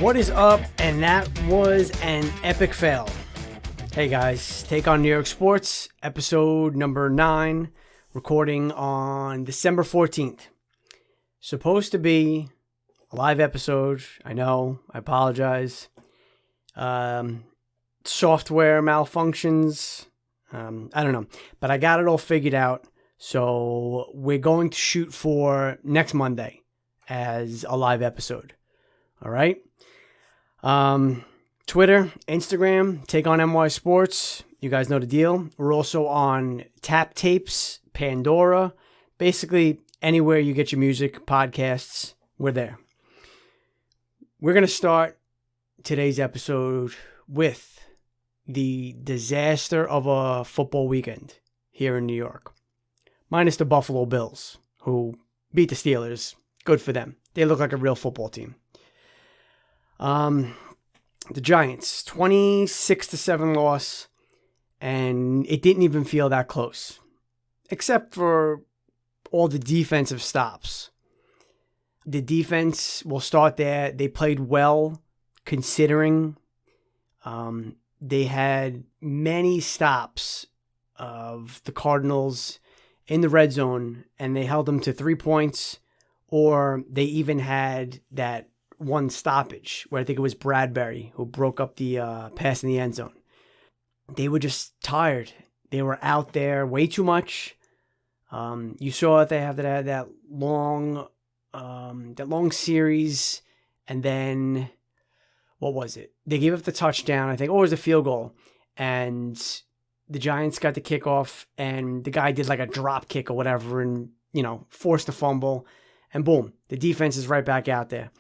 What is up? And that was an epic fail. Hey guys, Take on New York Sports, episode number 9, recording on December 14th. Supposed to be a live episode. I know, I apologize. Software malfunctions. I don't know, but I got it all figured out. So we're going to shoot for next Monday as a live episode. All right. Twitter, Instagram, Take on NY Sports. You guys know the deal. We're also on Tap Tapes, Pandora, basically anywhere you get your music, podcasts, we're there. We're going to start today's episode with the disaster of a football weekend here in New York. Minus the Buffalo Bills, who beat the Steelers. Good for them. They look like a real football team. The Giants, 26-7 loss, and it didn't even feel that close, except for all the defensive stops. The defense, will start there. They played well, considering they had many stops of the Cardinals in the red zone, and they held them to 3 points, or they even had that one stoppage where I think it was Bradbury who broke up the pass in the end zone. They were just tired. They were out there way too much. You saw that they had that long series, and then what was it? They gave up the touchdown. I think, or it was a field goal, and the Giants got the kickoff, and the guy did like a drop kick or whatever, and forced a fumble, and boom, the defense is right back out there.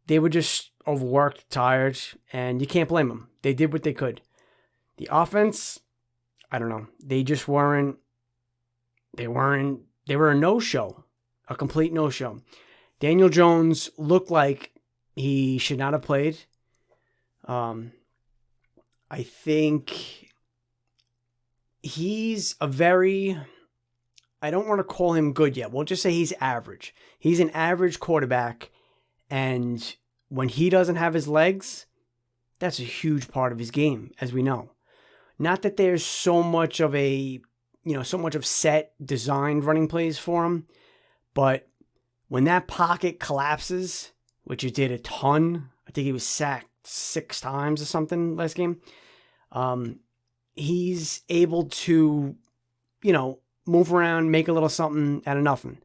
They were just overworked, tired, and you can't blame them. They did what they could. The offense, I don't know. They just weren't. They were a no-show, a complete no-show. Daniel Jones looked like he should not have played. I think he's a very, I don't want to call him good yet. We'll just say he's average. He's an average quarterback, and when he doesn't have his legs, that's a huge part of his game, as we know. Not that there's so much of set designed running plays for him, but when that pocket collapses, which it did a ton, I think he was sacked 6 times or something last game, he's able to, move around, make a little something out of nothing.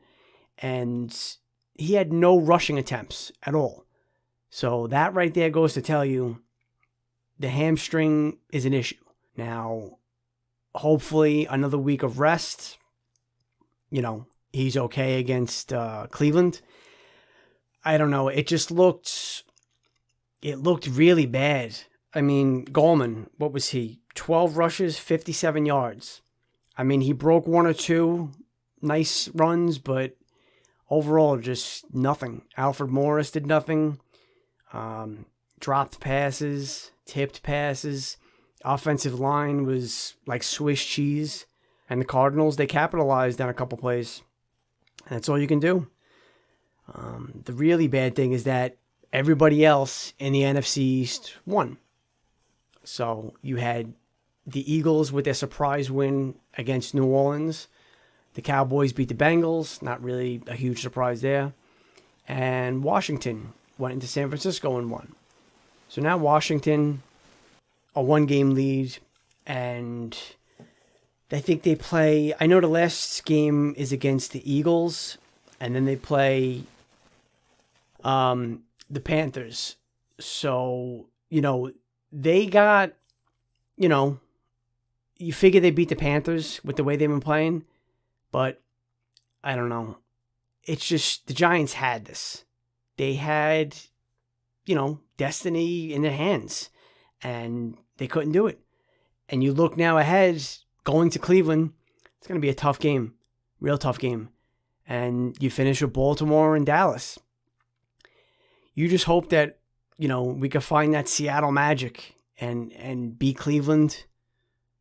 And he had no rushing attempts at all. So that right there goes to tell you the hamstring is an issue. Now, hopefully another week of rest, he's okay against Cleveland. I don't know. It looked really bad. I mean, Goldman, what was he? 12 rushes, 57 yards. I mean, he broke 1 or 2 nice runs, but overall, just nothing. Alfred Morris did nothing. Dropped passes, tipped passes. Offensive line was like Swiss cheese. And the Cardinals, they capitalized on a couple plays. And that's all you can do. The really bad thing is that everybody else in the NFC East won. So you had the Eagles with their surprise win against New Orleans. The Cowboys beat the Bengals. Not really a huge surprise there. And Washington went into San Francisco and won. So now Washington, a 1-game lead. And I think they play, I know the last game is against the Eagles. And then they play the Panthers. So, they got, you figure they beat the Panthers with the way they've been playing. But I don't know. It's just the Giants had this. They had, destiny in their hands. And they couldn't do it. And you look now ahead, going to Cleveland, it's going to be a tough game. Real tough game. And you finish with Baltimore and Dallas. You just hope that, we could find that Seattle magic and beat Cleveland.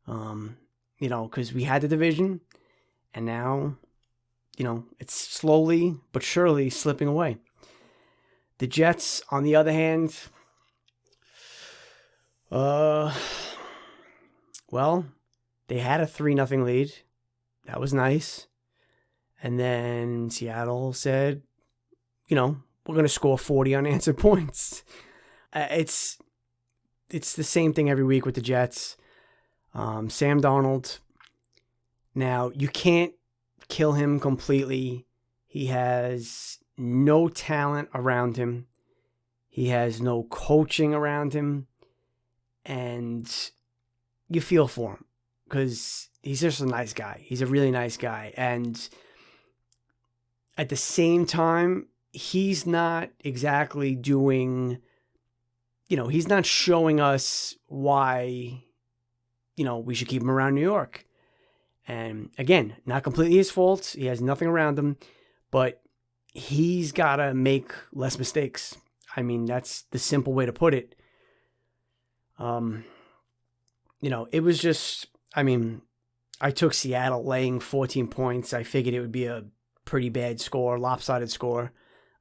Because we had the division. And now, it's slowly but surely slipping away. The Jets, on the other hand, Uh, well, they had a 3-0 lead. That was nice. And then Seattle said, we're going to score 40 unanswered points. It's the same thing every week with the Jets. Sam Darnold. Now, you can't kill him completely. He has no talent around him. He has no coaching around him. And you feel for him because he's just a nice guy. He's a really nice guy. And at the same time, he's not exactly doing, he's not showing us why, we should keep him around New York. And again, not completely his fault. He has nothing around him, but he's got to make less mistakes. I mean, that's the simple way to put it. It was just, I took Seattle laying 14 points. I figured it would be a pretty bad score, lopsided score.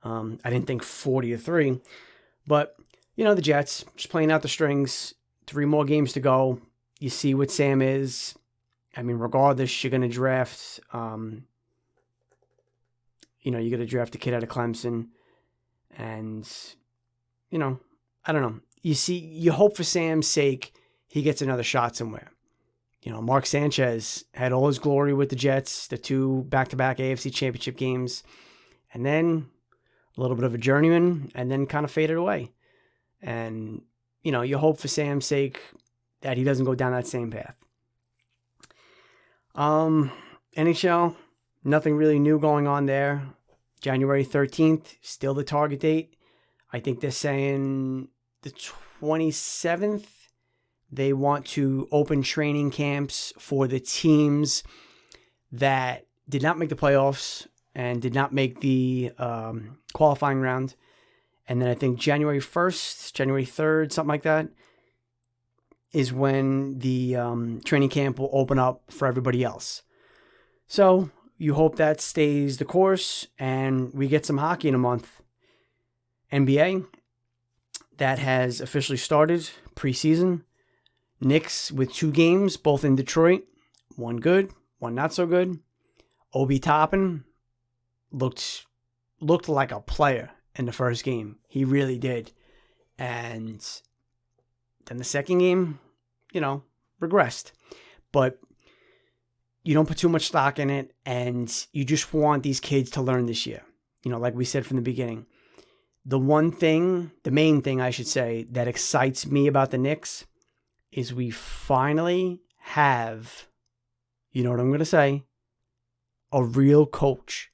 I didn't think 40-3, but the Jets just playing out the strings, 3 more games to go. You see what Sam is. Regardless, you're going to draft, you're going to draft a kid out of Clemson. And, I don't know. You hope for Sam's sake he gets another shot somewhere. Mark Sanchez had all his glory with the Jets, the 2 back-to-back AFC Championship games, and then a little bit of a journeyman, and then kind of faded away. And, you hope for Sam's sake that he doesn't go down that same path. NHL, nothing really new going on there. January 13th, still the target date. I think they're saying the 27th. They want to open training camps for the teams that did not make the playoffs and did not make the qualifying round. And then I think January 1st, January 3rd, something like that, is when the training camp will open up for everybody else. So you hope that stays the course and we get some hockey in a month. NBA, that has officially started preseason. Knicks with 2 games, both in Detroit. One good, one not so good. Obi Toppin looked like a player in the first game. He really did. And then the second game, regressed. But you don't put too much stock in it, and you just want these kids to learn this year. Like we said from the beginning. The main thing I should say, that excites me about the Knicks is we finally have, you know what I'm going to say, a real coach.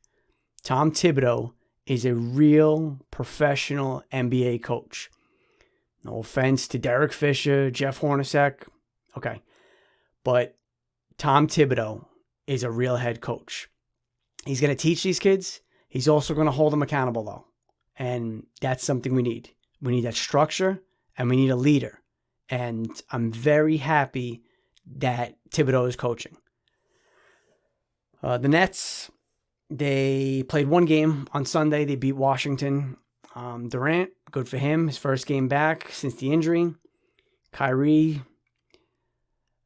Tom Thibodeau is a real professional NBA coach. No offense to Derek Fisher, Jeff Hornacek. Okay. But Tom Thibodeau is a real head coach. He's going to teach these kids. He's also going to hold them accountable, though. And that's something we need. We need that structure, and we need a leader. And I'm very happy that Thibodeau is coaching. The Nets, they played 1 game on Sunday. They beat Washington. Durant, good for him. His first game back since the injury. Kyrie,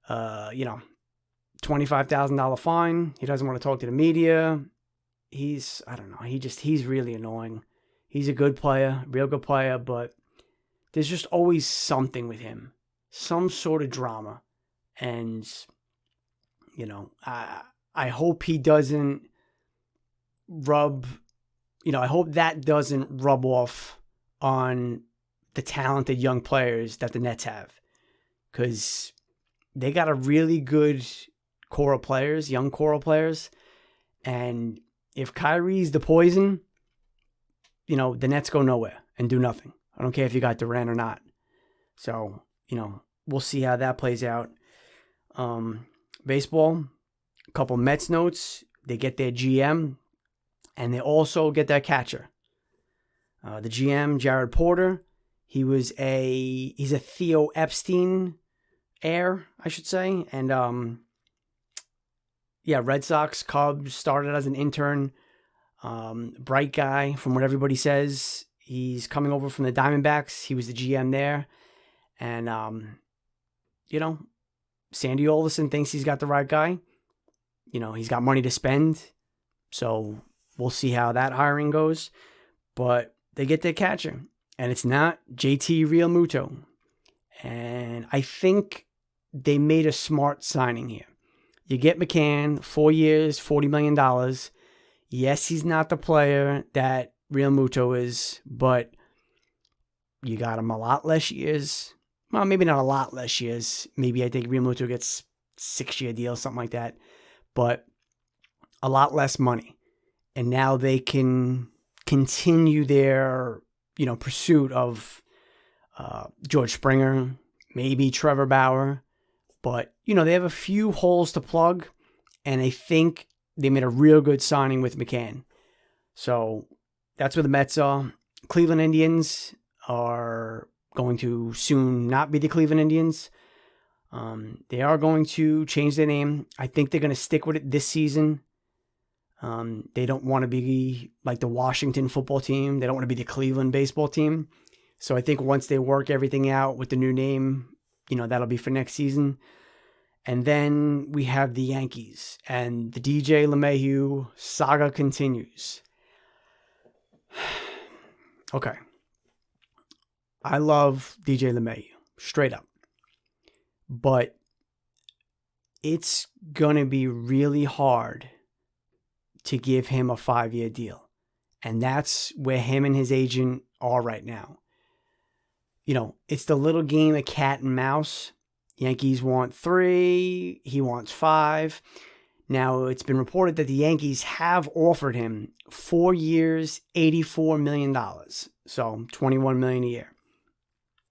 $25,000 fine. He doesn't want to talk to the media. He's really annoying. He's a good player, real good player, but there's just always something with him. Some sort of drama. And, I hope he doesn't I hope that doesn't rub off on the talented young players that the Nets have. Because they got a really good core of players, young core of players. And if Kyrie's the poison, the Nets go nowhere and do nothing. I don't care if you got Durant or not. So, we'll see how that plays out. Baseball, a couple Mets notes. They get their GM, and they also get their catcher. The GM, Jared Porter, he's a Theo Epstein heir, I should say. And, Red Sox, Cubs, started as an intern. Bright guy, from what everybody says. He's coming over from the Diamondbacks. He was the GM there. And, Sandy Alderson thinks he's got the right guy. He's got money to spend. So we'll see how that hiring goes. But they get their catcher. And it's not JT Realmuto. And I think they made a smart signing here. You get McCann, 4 years, $40 million. Yes, he's not the player that Realmuto is, but you got him a lot less years. Well, maybe not a lot less years. Maybe I think Realmuto gets 6-year deal, something like that. But a lot less money. And now they can continue their, pursuit of George Springer, maybe Trevor Bauer. But, they have a few holes to plug. And I think they made a real good signing with McCann. So that's where the Mets are. Cleveland Indians are going to soon not be the Cleveland Indians. They are going to change their name. I think they're going to stick with it this season. They don't want to be like the Washington football team. They don't want to be the Cleveland baseball team. So I think once they work everything out with the new name, that'll be for next season. And then we have the Yankees, and the DJ LeMahieu saga continues. Okay. I love DJ LeMahieu, straight up. But it's going to be really hard to give him a 5-year deal. And that's where him and his agent are right now. It's the little game of cat and mouse. Yankees want 3, he wants 5. Now, it's been reported that the Yankees have offered him 4 years, $84 million. So $21 million a year.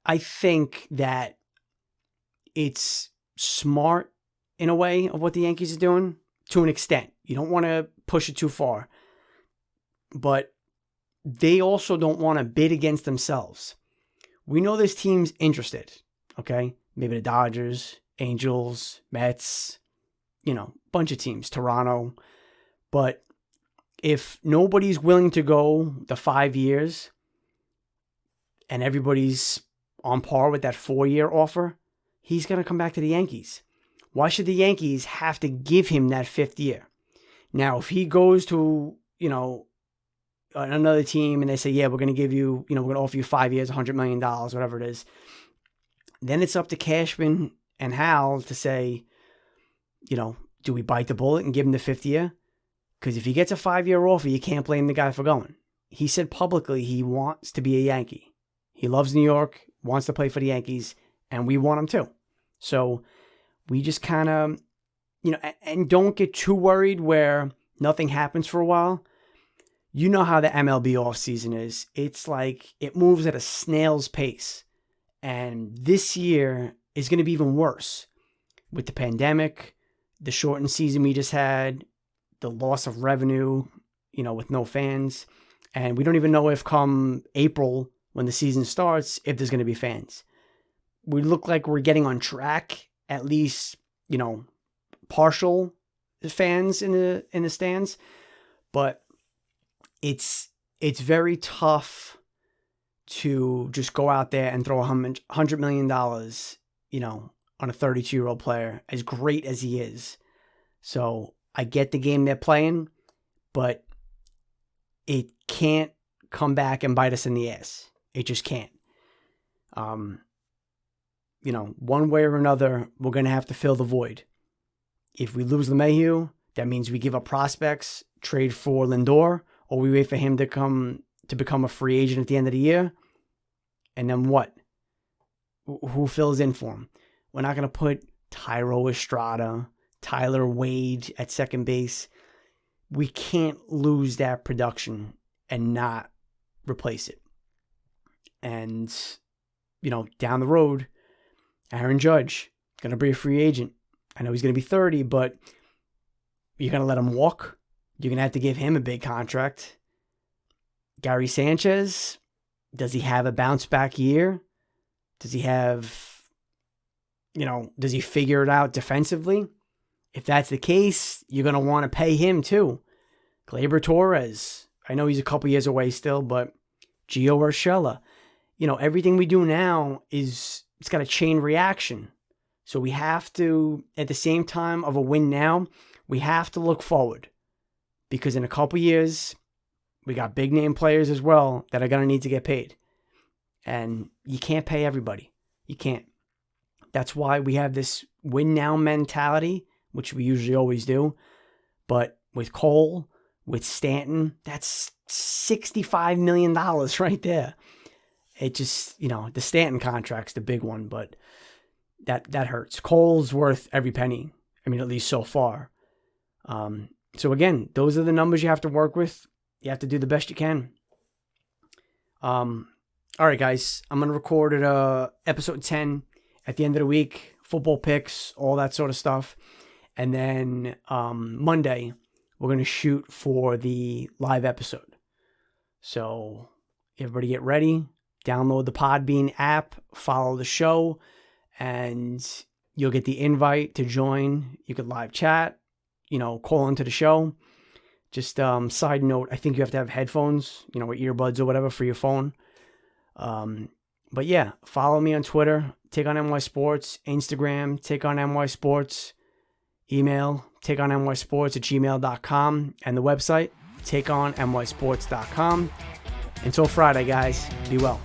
I think that it's smart in a way of what the Yankees are doing to an extent. You don't want to push it too far. But they also don't want to bid against themselves. We know this team's interested, okay? Maybe the Dodgers, Angels, Mets, bunch of teams, Toronto. But if nobody's willing to go the 5 years and everybody's on par with that 4-year offer, he's going to come back to the Yankees. Why should the Yankees have to give him that 5th year? Now, if he goes to, another team and they say, yeah, we're going to give you, we're going to offer you 5 years, $100 million, whatever it is, then it's up to Cashman and Hal to say, do we bite the bullet and give him the 5th year? Because if he gets a 5-year offer, you can't blame the guy for going. He said publicly he wants to be a Yankee. He loves New York, wants to play for the Yankees, and we want him too. So we just kind of, and don't get too worried where nothing happens for a while. You know how the MLB offseason is. It's like it moves at a snail's pace. And this year is going to be even worse with the pandemic, the shortened season we just had, the loss of revenue, with no fans. And we don't even know if come April, when the season starts, if there's going to be fans. We look like we're getting on track, at least, partial fans in the stands. But it's very tough to just go out there and throw $100 million, on a 32-year-old player, as great as he is. So I get the game they're playing, but it can't come back and bite us in the ass. It just can't. One way or another, we're going to have to fill the void. If we lose LeMahieu, that means we give up prospects, trade for Lindor, or we wait for him to become a free agent at the end of the year. And then what? Who fills in for him? We're not going to put Tyro Estrada, Tyler Wade at second base. We can't lose that production and not replace it. And, down the road, Aaron Judge, going to be a free agent. I know he's going to be 30, but you're going to let him walk. You're going to have to give him a big contract. Gary Sanchez, does he have a bounce back year? Does he have, does he figure it out defensively? If that's the case, you're going to want to pay him too. Gleyber Torres, I know he's a couple years away still, but Gio Urshela, everything we do now is it's got a chain reaction. So we have to, at the same time of a win now, we have to look forward, because in a couple years, we got big name players as well that are going to need to get paid. And you can't pay everybody. You can't. That's why we have this win now mentality, which we usually always do. But with Cole, with Stanton, that's $65 million right there. It just, the Stanton contract's the big one, but that hurts. Cole's worth every penny. I mean, at least so far. So again, those are the numbers you have to work with. You have to do the best you can. All right, guys, I'm going to record episode 10 at the end of the week, football picks, all that sort of stuff. And then Monday, we're going to shoot for the live episode. So everybody get ready, download the Podbean app, follow the show, and you'll get the invite to join. You could live chat, call into the show. Just side note, I think you have to have headphones, or earbuds or whatever for your phone. But yeah, follow me on Twitter, Take on NY Sports, Instagram, Take on NY Sports, email, takeonnysports@gmail.com, and the website, takeonnysports.com. Until Friday, guys, be well.